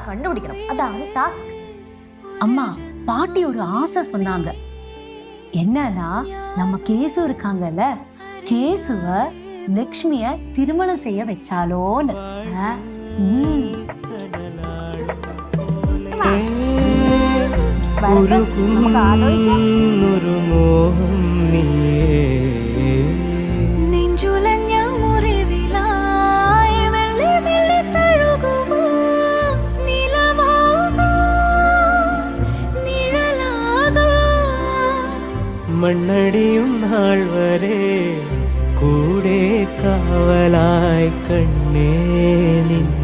கண்டுபிடிக்கணும். அதான் டாஸ்க். அம்மா, பாட்டி ஒரு ஆசை சொன்னாங்க. என்னன்னா, நம்ம கேசு இருக்காங்கல்ல, கேசுவ லக்ஷ்மிய திருமணம் செய்ய வச்சாலோன்னு. മണ്ണടിയും നാൾ വരെ കൂടെ കാവലായി കണ്ണേ നിൻ